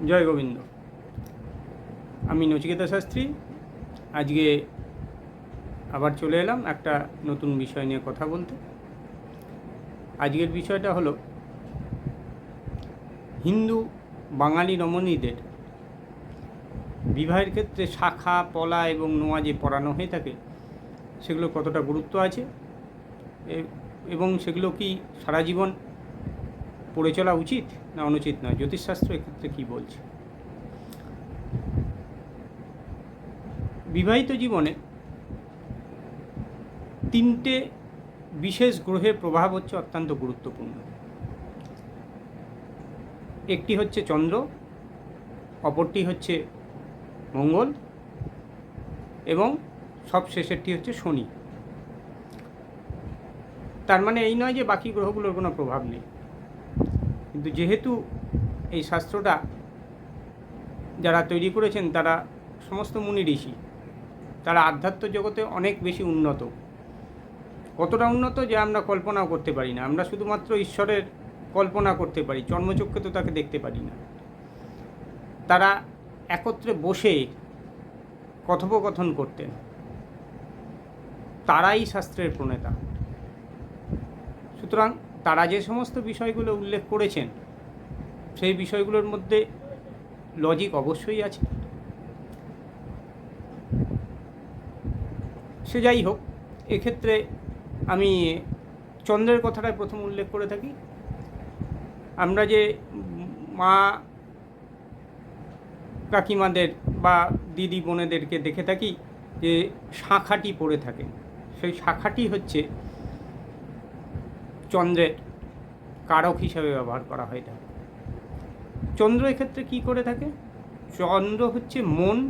জয় গোবিন্দ। আমি নচিকেতা শাস্ত্রী। আজকে আবার চলে এলাম একটা নতুন বিষয় নিয়ে কথা বলতে। আজকের বিষয়টা হলো হিন্দু বাঙালি রমণীদের বিবাহের ক্ষেত্রে শাখা, পলা এবং নোয়া যে পরানো হয়ে থাকে সেগুলো কতটা গুরুত্ব আছে এবং সেগুলো কি সারা জীবন পড়ে চলা উচিত না অনুচিত নয়, জ্যোতিষশাস্ত্র এক্ষেত্রে কী বলছে। বিবাহিত জীবনে তিনটে বিশেষ গ্রহের প্রভাব হচ্ছে অত্যন্ত গুরুত্বপূর্ণ। একটি হচ্ছে চন্দ্র, অপরটি হচ্ছে মঙ্গল এবং সবশেষেরটি হচ্ছে শনি। তার মানে এই নয় যে বাকি গ্রহগুলোর কোনো প্রভাব নেই, কিন্তু যেহেতু এই শাস্ত্রটা যারা তৈরি করেছেন তারা সমস্ত মুনি ঋষি, তারা আধ্যাত্ম জগতে অনেক বেশি উন্নত, কতটা উন্নত যে আমরা কল্পনাও করতে পারি না। আমরা শুধুমাত্র ঈশ্বরের কল্পনা করতে পারি, জন্মচক্ষে তো তাকে দেখতে পারি না। তারা একত্রে বসে কথোপকথন করতেন, তারাই শাস্ত্রের প্রণেতা। সুতরাং তারা যে সমস্ত বিষয়গুলো উল্লেখ করেছেন সেই বিষয়গুলোর মধ্যে লজিক অবশ্যই আছে। সে যাই হোক, এক্ষেত্রে আমি চন্দ্রের কথাটাই প্রথম উল্লেখ করে থাকি। আমরা যে মা কাকিমাদের বা দিদি বোনেদেরকে দেখে থাকি যে শাঁখাটি পড়ে থাকে, সেই শাঁখাটি হচ্ছে চন্দ্রের কারক হিসাবে ব্যবহার করা হয়ে থাকে। চন্দ্র এক্ষেত্রে কী করে থাকে? চন্দ্র হচ্ছে মনের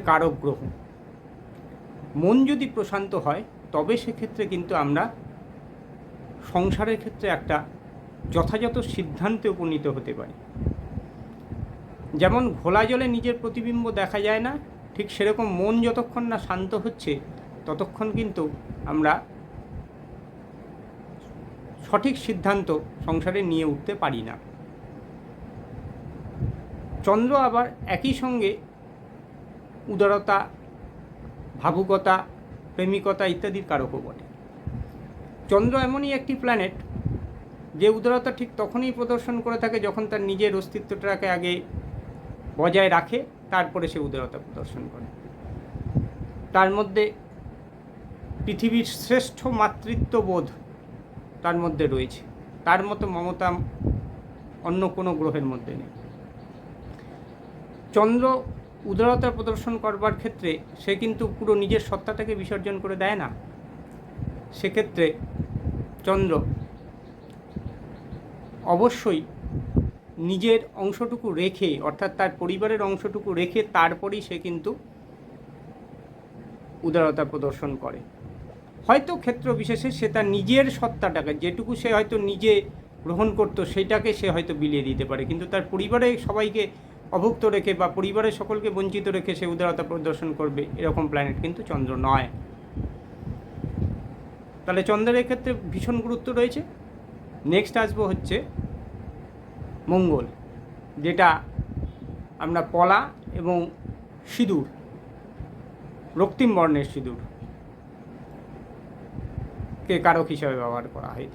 কারক গ্রহ। মন যদি প্রশান্ত হয় তবে সেক্ষেত্রে কিন্তু আমরা সংসারের ক্ষেত্রে একটা যথাযথ সিদ্ধান্তে উপনীত হতে পারি। যেমন ঘোলা জলে নিজের প্রতিবিম্ব দেখা যায় না, ঠিক সেরকম মন যতক্ষণ না শান্ত হচ্ছে ততক্ষণ কিন্তু আমরা সঠিক সিদ্ধান্ত সংসারে নিয়ে উঠতে পারি না। চন্দ্র আবার একই সঙ্গে উদারতা, ভাবুকতা, প্রেমিকতা ইত্যাদির কারকও বটে। চন্দ্র এমনই একটি প্ল্যানেট যে উদারতা ঠিক তখনই প্রদর্শন করে থাকে যখন তার নিজের অস্তিত্বটাকে আগে বজায় রাখে, তারপরে সে উদারতা প্রদর্শন করে। তার মধ্যে পৃথিবীর শ্রেষ্ঠ মাতৃত্ববোধ তার মধ্যে রয়েছে, তার মতো মমতা অন্য কোনো গ্রহের মধ্যে নেই। চন্দ্র উদারতা প্রদর্শন করবার ক্ষেত্রে সে কিন্তু পুরো নিজের সত্তাটাকে বিসর্জন করে দেয় না। সেক্ষেত্রে চন্দ্র অবশ্যই নিজের অংশটুকু রেখে, অর্থাৎ তার পরিবারের অংশটুকু রেখে তারপরেই সে কিন্তু উদারতা প্রদর্শন করে। হয়তো ক্ষেত্র বিশেষে সে তার নিজের সত্তাটাকে, যেটুকু সে হয়তো নিজে গ্রহণ করতো সেটাকে সে হয়তো বিলিয়ে দিতে পারে, কিন্তু তার পরিবারে সবাইকে অভুক্ত রেখে বা পরিবারের সকলকে বঞ্চিত রেখে সে উদারতা প্রদর্শন করবে এরকম প্ল্যানেট কিন্তু চন্দ্র নয়। তাহলে চন্দ্রের ক্ষেত্রে ভীষণ গুরুত্ব রয়েছে। নেক্সট আসবো হচ্ছে মঙ্গল, যেটা আমরা পলা এবং সিঁদুর, রক্তিম বর্ণের সিঁদুরকে কারক হিসাবে ব্যবহার করা হয়।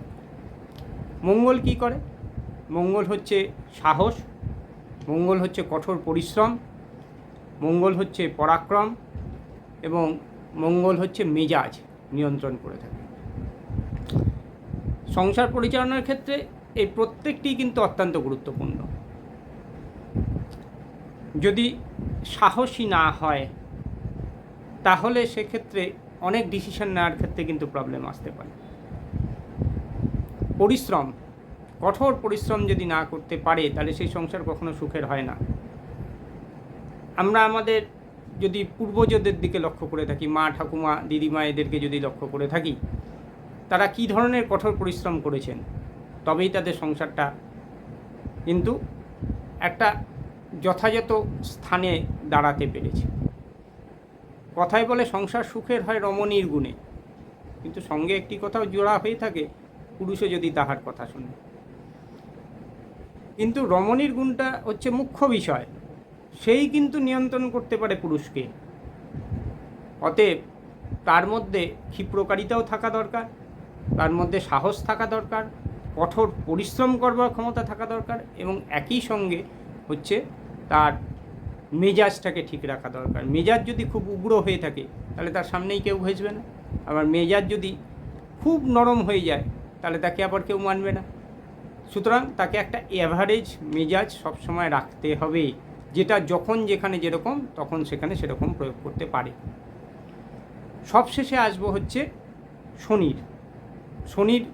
মঙ্গল কি করে? মঙ্গল হচ্ছে সাহস, মঙ্গল হচ্ছে কঠোর পরিশ্রম, মঙ্গল হচ্ছে পরাক্রম এবং মঙ্গল হচ্ছে মেজাজ নিয়ন্ত্রণ করে থাকে। সংসার পরিচালনার ক্ষেত্রে এই প্রত্যেকটি কিন্তু অত্যন্ত গুরুত্বপূর্ণ। যদি সাহসী না হয় তাহলে সেক্ষেত্রে অনেক ডিসিশন নেওয়ার ক্ষেত্রে কিন্তু প্রবলেম আসতে পারে। পরিশ্রম, কঠোর পরিশ্রম যদি না করতে পারে তাহলে সেই সংসার কখনো সুখের হয় না। আমরা আমাদের যদি পূর্বজদের দিকে লক্ষ্য করে থাকি, মা ঠাকুমা দিদিমা এদেরকে যদি লক্ষ্য করে থাকি, তারা কী ধরনের কঠোর পরিশ্রম করেছেন, তবেই তাদের সংসারটা কিন্তু একটা যথাযথ স্থানে দাঁড়াতে পেরেছে। কথায় বলে সংসার সুখের হয় রমণীর গুণে, কিন্তু সঙ্গে একটি কথাও জোড়া হয়ে থাকে, পুরুষও যদি তাহার কথা শোনে। কিন্তু রমণীর গুণটা হচ্ছে মুখ্য বিষয়, সেই কিন্তু নিয়ন্ত্রণ করতে পারে পুরুষকে। অতএব তার মধ্যে ক্ষিপ্রকারিতাও থাকা দরকার, তার মধ্যে সাহস থাকা দরকার, কঠোর পরিশ্রম করবার ক্ষমতা থাকা দরকার, এবং একই সঙ্গে হচ্ছে তার মেজাজটাকে ঠিক রাখা দরকার। মেজাজ যদি খুব উগ্র হয়ে থাকে তাহলে তার সামনেই কেউ ঘেঁষবে না, আবার মেজাজ যদি খুব নরম হয়ে যায় তাহলে তাকে আবার কেউ মানবে না। সুতরাং তাকে একটা অ্যাভারেজ মেজাজ সবসময় রাখতে হবে, যেটা যখন যেখানে যেরকম তখন সেখানে সেরকম প্রয়োগ করতে পারে। সবশেষে আসবো হচ্ছে শনির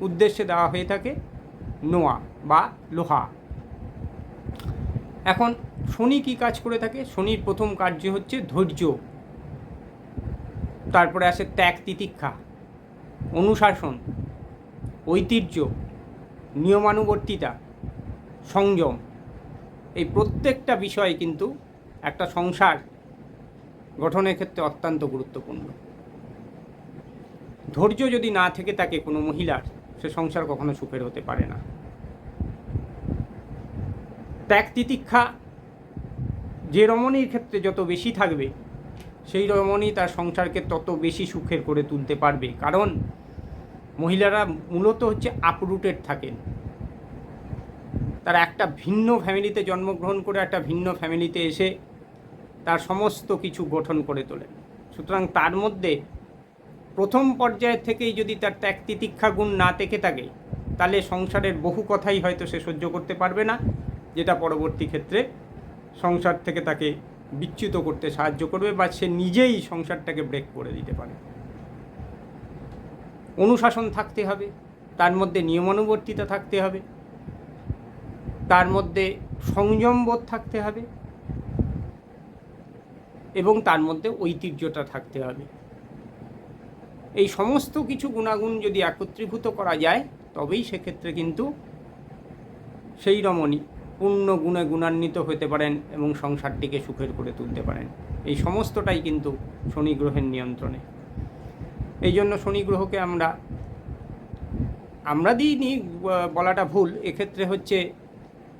উদ্দেশ্যে দেওয়া হয়ে থাকে নোয়া বা লোহা। এখন শনি কী কাজ করে থাকে? শনির প্রথম কার্য হচ্ছে ধৈর্য, তারপরে আসে ত্যাগ তিতিক্ষা, অনুশাসন, ঐতিহ্য, নিয়মানুবর্তিতা, সংযম। এই প্রত্যেকটা বিষয় কিন্তু একটা সংসার গঠনের ক্ষেত্রে অত্যন্ত গুরুত্বপূর্ণ। ধৈর্য যদি না থেকে থাকে কোনো মহিলার, সে সংসার কখনো সুখের হতে পারে না। ত্যাগ তিতিক্ষা যে রমণীর ক্ষেত্রে যত বেশি থাকবে, সেই রমণী তার সংসারকে তত বেশি সুখের করে তুলতে পারবে। কারণ মহিলারা মূলত হচ্ছে আপরুটেড থাকেন, তারা একটা ভিন্ন ফ্যামিলিতে জন্মগ্রহণ করে একটা ভিন্ন ফ্যামিলিতে এসে তার সমস্ত কিছু গঠন করে তোলেন। সুতরাং তার মধ্যে প্রথম পর্যায়ের থেকেই যদি তার ত্যাগ তিতিক্ষা গুণ না থেকে থাকে, তাহলে সংসারের বহু কথাই হয়তো সে সহ্য করতে পারবে না, যেটা পরবর্তী ক্ষেত্রে সংসার থেকে তাকে বিচ্যুত করতে সাহায্য করবে, বা সে নিজেই সংসারটাকে ব্রেক করে দিতে পারে। অনুশাসন থাকতে হবে, তার মধ্যে নিয়মানুবর্তিতা থাকতে হবে, তার মধ্যে সংযমবোধ থাকতে হবে, এবং তার মধ্যে ঐতিহ্যটা থাকতে হবে। এই সমস্ত কিছু গুণাগুণ যদি একত্রীভূত করা যায়, তবেই সেক্ষেত্রে কিন্তু সেই রমণী পূর্ণ গুণে গুণান্বিত হতে পারেন এবং সংসারটিকে সুখের করে তুলতে পারেন। এই সমস্তটাই কিন্তু শনি গ্রহের নিয়ন্ত্রণে। এই জন্য শনি গ্রহকে আমরা দিইনি বলাটা ভুল, এক্ষেত্রে হচ্ছে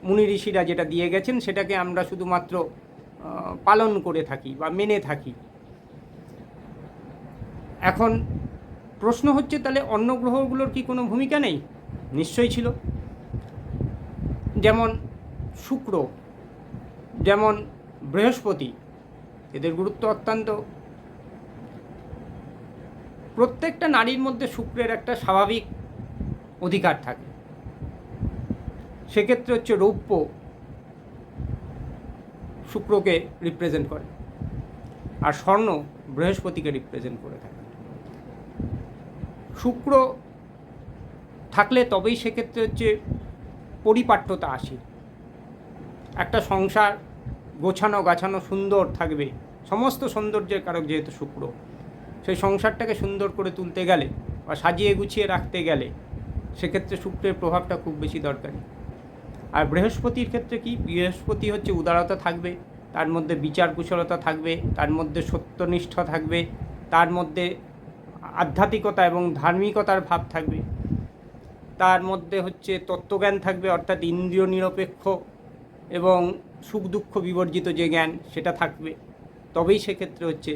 মুনি ঋষিরা যেটা দিয়ে গেছেন সেটাকে আমরা শুধুমাত্র পালন করে থাকি বা মেনে থাকি। এখন প্রশ্ন হচ্ছে, তাহলে অন্য গ্রহগুলোর কি কোনো ভূমিকা নেই? নিশ্চয়ই ছিল। যেমন শুক্র, যেমন বৃহস্পতি, এদের গুরুত্ব অত্যন্ত। প্রত্যেকটা নারীর মধ্যে শুক্রের একটা স্বাভাবিক অধিকার থাকে। সেক্ষেত্রে হচ্ছে রৌপ্য শুক্রকে রিপ্রেজেন্ট করে, আর স্বর্ণ বৃহস্পতিকে রিপ্রেজেন্ট করে থাকে। শুক্র থাকলে তবেই সেক্ষেত্রে হচ্ছে পরিপাট্যতা আসে। একটা সংসার গোছানো গাছানো সুন্দর থাকবে, সমস্ত সৌন্দর্যের কারক যেহেতু শুক্র, সেই সংসারটাকে সুন্দর করে তুলতে গেলে বা সাজিয়ে গুছিয়ে রাখতে গেলে সেক্ষেত্রে শুক্রের প্রভাবটা খুব বেশি দরকারি। আর বৃহস্পতির ক্ষেত্রে কি? বৃহস্পতি হচ্ছে উদারতা থাকবে, তার মধ্যে বিচার কুশলতা থাকবে, তার মধ্যে সত্যনিষ্ঠা থাকবে, তার মধ্যে আধ্যাত্মিকতা এবং ধার্মিকতার ভাব থাকবে, তার মধ্যে হচ্ছে তত্ত্বজ্ঞান থাকবে, অর্থাৎ ইন্দ্রিয় নিরপেক্ষ এবং সুখ দুঃখ বিবর্জিত যে জ্ঞান সেটা থাকবে। তবেই সেক্ষেত্রে হচ্ছে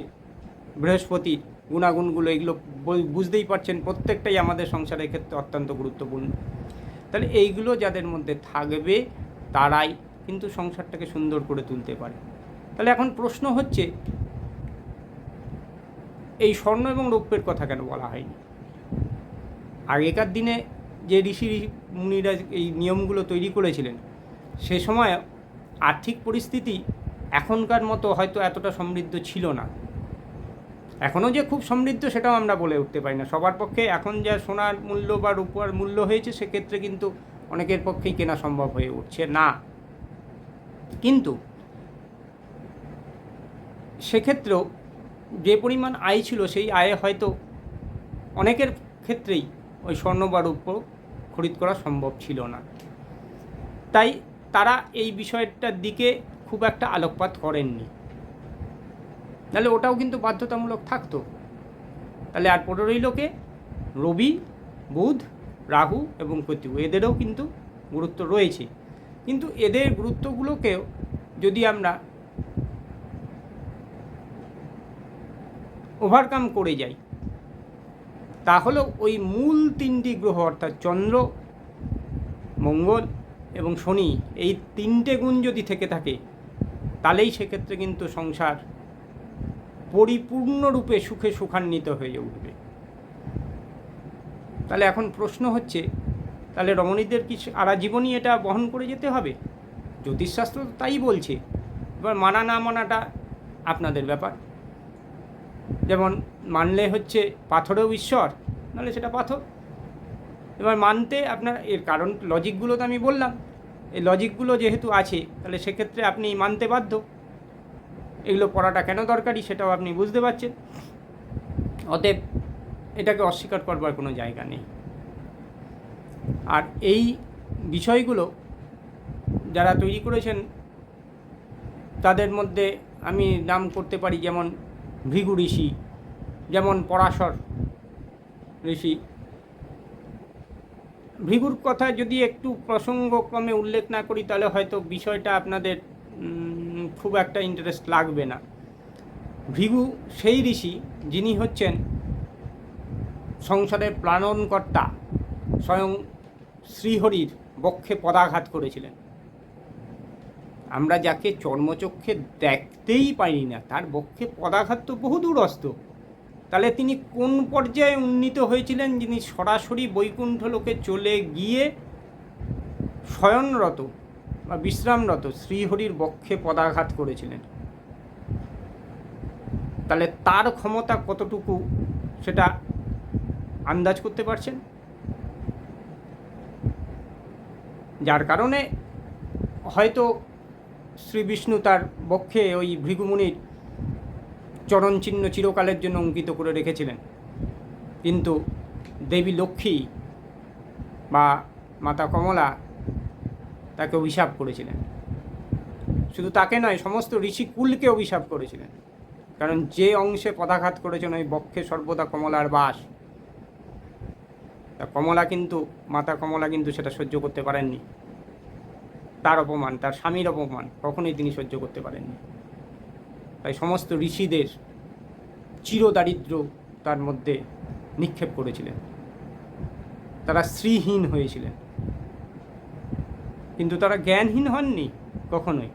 বৃহস্পতির গুণাগুণগুলো, এগুলো বুঝতেই পারছেন প্রত্যেকটাই আমাদের সংসারের ক্ষেত্রে অত্যন্ত গুরুত্বপূর্ণ। তাহলে এইগুলো যাদের মধ্যে থাকবে তারাই কিন্তু সংসারটাকে সুন্দর করে তুলতে পারে। তাহলে এখন প্রশ্ন হচ্ছে, এই স্বর্ণ এবং রৌপ্যের কথা কেন বলা হয়নি? আগেকার দিনে যে ঋষি মুনিরা এই নিয়মগুলো তৈরি করেছিলেন, সে সময় আর্থিক পরিস্থিতি এখনকার মতো হয়তো এতটা সমৃদ্ধ ছিল না। এখনও যে খুব সমৃদ্ধ সেটাও আমরা বলে উঠতে পারি না। সবার পক্ষে এখন যা সোনার মূল্য বা রূপার মূল্য হয়েছে, সেক্ষেত্রে কিন্তু অনেকের পক্ষেই কেনা সম্ভব হয়ে উঠছে না। কিন্তু সেক্ষেত্রেও যে পরিমাণ আয় ছিল, সেই আয়ে হয়তো অনেকের ক্ষেত্রেই ওই স্বর্ণ বা রৌপ্য খরিদ করা সম্ভব ছিল না। তাই তারা এই বিষয়টার দিকে খুব একটা আলোকপাত করেননি, তাহলে ওটাও কিন্তু বাধ্যতামূলক থাকতো। তাহলে আর 15 লোকে রবি, বুধ, রাহু এবং কেতু, এদেরও কিন্তু গুরুত্ব রয়েছে, কিন্তু এদের গুরুত্বগুলোকেও যদি আমরা ওভারকাম করে যাই, তাহলে ওই মূল 3টি গ্রহ অর্থাৎ চন্দ্র, মঙ্গল এবং শনি, এই 3টে গুণ যদি থেকে থাকে, তাহলেই সেক্ষেত্রে কিন্তু সংসার পরিপূর্ণরূপে সুখে সুখান্বিত হয়ে উঠবে। তাহলে এখন প্রশ্ন হচ্ছে, তাহলে রমণীদের কি সারা জীবনই এটা বহন করে যেতে হবে? জ্যোতিষশাস্ত্র তো তাই বলছে। এবার মানা না মানাটা আপনাদের ব্যাপার। যেমন মানলে হচ্ছে পাথরেও ঈশ্বর, নাহলে সেটা পাথর। এবার মানতে আপনার এর কারণ লজিকগুলো তো আমি বললাম, এই লজিকগুলো যেহেতু আছে, তাহলে সেক্ষেত্রে আপনি মানতে বাধ্য। এগুলো পড়াটা কেন দরকারি সেটাও আপনি বুঝতে পারছেন। অতএব এটাকে অস্বীকার করবার কোনো জায়গা নেই। আর এই বিষয়গুলো যারা তৈরি করেছেন তাদের মধ্যে আমি নাম করতে পারি যেমন ভৃগু ঋষি, যেমন পরাশর ঋষি। ভৃগুর কথা যদি একটু প্রসঙ্গক্রমে উল্লেখ না করি, তাহলে হয়তো বিষয়টা আপনাদের খুব একটা ইন্টারেস্ট লাগবে না। ভৃগু সেই ঋষি যিনি হচ্ছেন সংসারের প্লালনকর্তা, স্বয়ং শ্রীহরির বক্ষে পদাঘাত করেছিলেন। আমরা যাকে চর্মচক্ষে দেখতেই পারি না, তার বক্ষে পদাঘাত তো বহু দূরস্থ। তাহলে তিনি কোন পর্যায়ে উন্নীত হয়েছিলেন, যিনি সরাসরি বৈকুণ্ঠ লোকে চলে গিয়ে শয়নরত বা বিশ্রামরত শ্রীহরির বক্ষে পদাঘাত করেছিলেন? তাহলে তার ক্ষমতা কতটুকু সেটা আন্দাজ করতে পারছেন? যার কারণে হয়তো শ্রী বিষ্ণু তার বক্ষে ওই ভৃগুমুনির চরণচিহ্ন চিরকালের জন্য অঙ্কিত করে রেখেছিলেন, কিন্তু দেবী লক্ষ্মী বা মাতা কমলা তাকে অভিশাপ করেছিলেন। শুধু তাকে নয়, সমস্ত ঋষিকুলকে অভিশাপ করেছিলেন, কারণ যে অংশে পদাঘাত করেছেন ওই বক্ষে সর্বদা কমলার বাস। তা কমলা কিন্তু, মাতা কমলা কিন্তু সেটা সহ্য করতে পারেননি। তার অপমান, তার স্বামীর অপমান কখনোই তিনি সহ্য করতে পারেননি। তাই সমস্ত ঋষিদের চিরদারিদ্র তার মধ্যে নিক্ষেপ করেছিলেন। তারা শ্রীহীন হয়েছিলেন, কিন্তু তারা জ্ঞানহীন হননি কখনোই।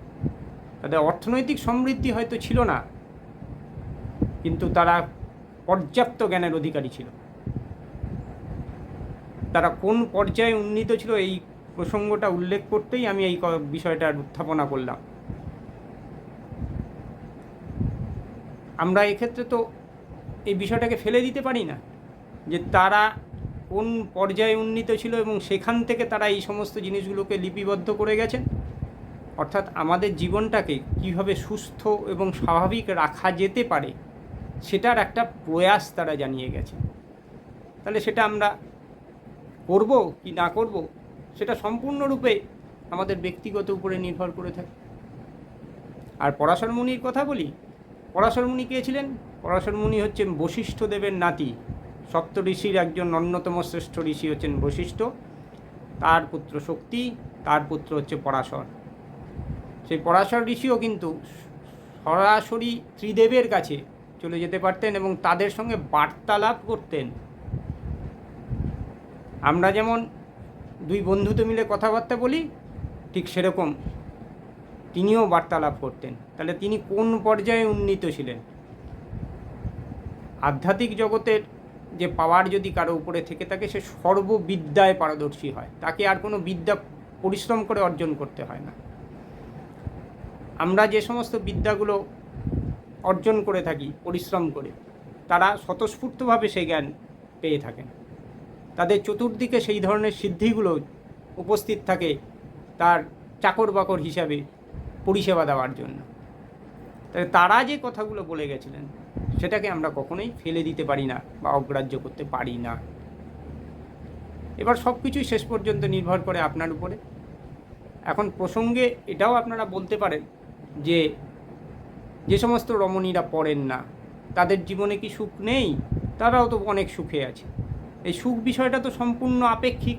তাদের অর্থনৈতিক সমৃদ্ধি হয়তো ছিল না, কিন্তু তারা পর্যাপ্ত জ্ঞানের অধিকারী ছিল। তারা কোন পর্যায়ে উন্নীত ছিল, এই প্রসঙ্গটা উল্লেখ করতেই আমি এই বিষয়টার উত্থাপনা করলাম। আমরা এক্ষেত্রে তো এই বিষয়টাকে ফেলে দিতে পারি না যে তারা কোন পর্যায়ে উন্নীত ছিল এবং সেখান থেকে তারা এই সমস্ত জিনিসগুলোকে লিপিবদ্ধ করে গেছেন। অর্থাৎ আমাদের জীবনটাকে কীভাবে সুস্থ এবং স্বাভাবিক রাখা যেতে পারে সেটার একটা প্রয়াস তারা জানিয়ে গেছে। তাহলে সেটা আমরা করব কি না করব, সেটা সম্পূর্ণরূপে আমাদের ব্যক্তিগত উপরে নির্ভর করে থাকে। আর পরাশর মুনির কথা বলি। পরাশর মুনি কে ছিলেন? পরাশর মুনি হচ্ছেন বশিষ্ঠ দেবের নাতি। সপ্ত ঋষির একজন অন্যতম শ্রেষ্ঠ ঋষি হচ্ছেন বশিষ্ঠ, তার পুত্র শক্তি, তার পুত্র হচ্ছে পরাশর। সেই পরাশর ঋষিও কিন্তু সরাসরি ত্রিদেবের কাছে চলে যেতে পারতেন এবং তাদের সঙ্গে বার্তালাপ করতেন। আমরা যেমন দুই বন্ধুতে মিলে কথাবার্তা বলি, ঠিক সেরকম তিনিও বার্তালাপ করতেন। তাহলে তিনি কোন পর্যায়ে উন্নীত ছিলেন? আধ্যাত্মিক জগতের যে পাওয়ার যদি কারো উপরে থেকে থাকে, সে সর্ববিদ্যায় পারদর্শী হয়, তাকে আর কোনো বিদ্যা পরিশ্রম করে অর্জন করতে হয় না। আমরা যে সমস্ত বিদ্যাগুলো অর্জন করে থাকি পরিশ্রম করে, তারা স্বতঃস্ফূর্তভাবে সেই জ্ঞান পেয়ে থাকেন। তাদের চতুর্দিকে সেই ধরনের সিদ্ধিগুলো উপস্থিত থাকে তার চাকর বাকর হিসাবে পরিষেবা দেওয়ার জন্য। তাই তারা যে কথাগুলো বলে গেছিলেন সেটাকে আমরা কখনোই ফেলে দিতে পারি না বা অগ্রাহ্য করতে পারি না। এবার সব কিছুই শেষ পর্যন্ত নির্ভর করে আপনার উপরে। এখন প্রসঙ্গে এটাও আপনারা বলতে পারেন যে যে সমস্ত রমণীরা পড়েন না তাদের জীবনে কি সুখ নেই? তারাও তো অনেক সুখে আছে। এই সুখ বিষয়টা তো সম্পূর্ণ আপেক্ষিক।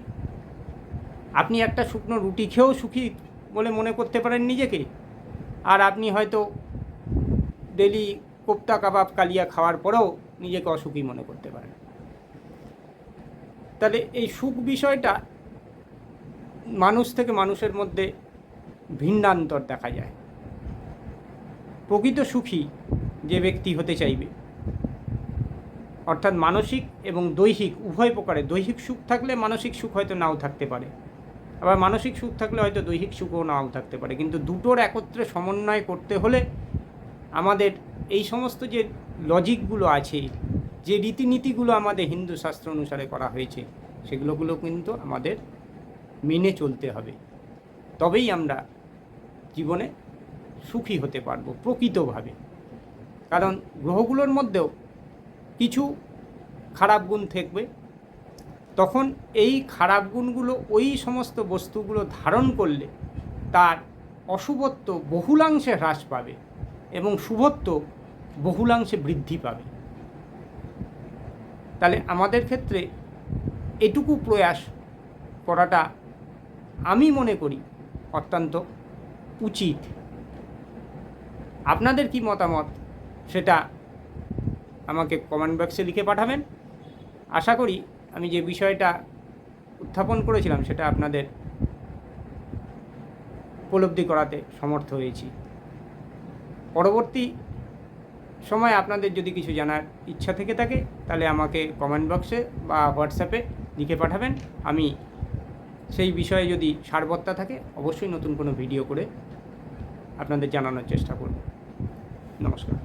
আপনি একটা শুকনো রুটি খেয়েও সুখী বলে মনে করতে পারেন নিজেকে, আর আপনি হয়তো ডেলি কোপ্তা কাবাব কালিয়া খাওয়ার পরেও নিজেকে অসুখী মনে করতে পারেন। তাহলে এই সুখ বিষয়টা মানুষ থেকে মানুষের মধ্যে ভিন্নান্তর দেখা যায়। প্রকৃত সুখী যে ব্যক্তি হতে চাইবে, অর্থাৎ মানসিক এবং দৈহিক উভয় প্রকারে, দৈহিক সুখ থাকলে মানসিক সুখ হয়তো নাও থাকতে পারে, আবার মানসিক সুখ থাকলে হয়তো দৈহিক সুখও নাও থাকতে পারে, কিন্তু দুটোর একত্রে সমন্বয় করতে হলে আমাদের এই সমস্ত যে লজিকগুলো আছে, যে রীতিনীতিগুলো আমাদের হিন্দু শাস্ত্র অনুসারে করা হয়েছে, সেগুলোগুলো কিন্তু আমাদের মেনে চলতে হবে। তবেই আমরা জীবনে সুখী হতে পারবো প্রকৃতভাবে। কারণ গ্রহগুলোর মধ্যেও কিছু খারাপ গুণ থাকবে, তখন এই খারাপ গুণগুলো ওই সমস্ত বস্তুগুলো ধারণ করলে তার অশুভত্ব বহুলাংশে হ্রাস পাবে এবং শুভত্ব বহুলাংশে বৃদ্ধি পাবে। তাহলে আমাদের ক্ষেত্রে এটুকু প্রয়াস করাটা আমি মনে করি অত্যন্ত উচিত। আপনাদের কি মতামত সেটা আমাকে কমেন্ট বক্সে লিখে পাঠাবেন। আশা করি আমি যে বিষয়টা উত্থাপন করেছিলাম সেটা আপনাদের উপলব্ধি করাতে সমর্থ হয়েছি। পরবর্তী সময় আপনাদের যদি কিছু জানার ইচ্ছা থেকে থাকে তাহলে আমাকে কমেন্ট বক্সে বা হোয়াটসঅ্যাপে লিখে পাঠাবেন। আমি সেই বিষয়ে যদি সারবত্তা থাকে অবশ্যই নতুন কোনো ভিডিও করে আপনাদের জানানোর চেষ্টা করব। নমস্কার।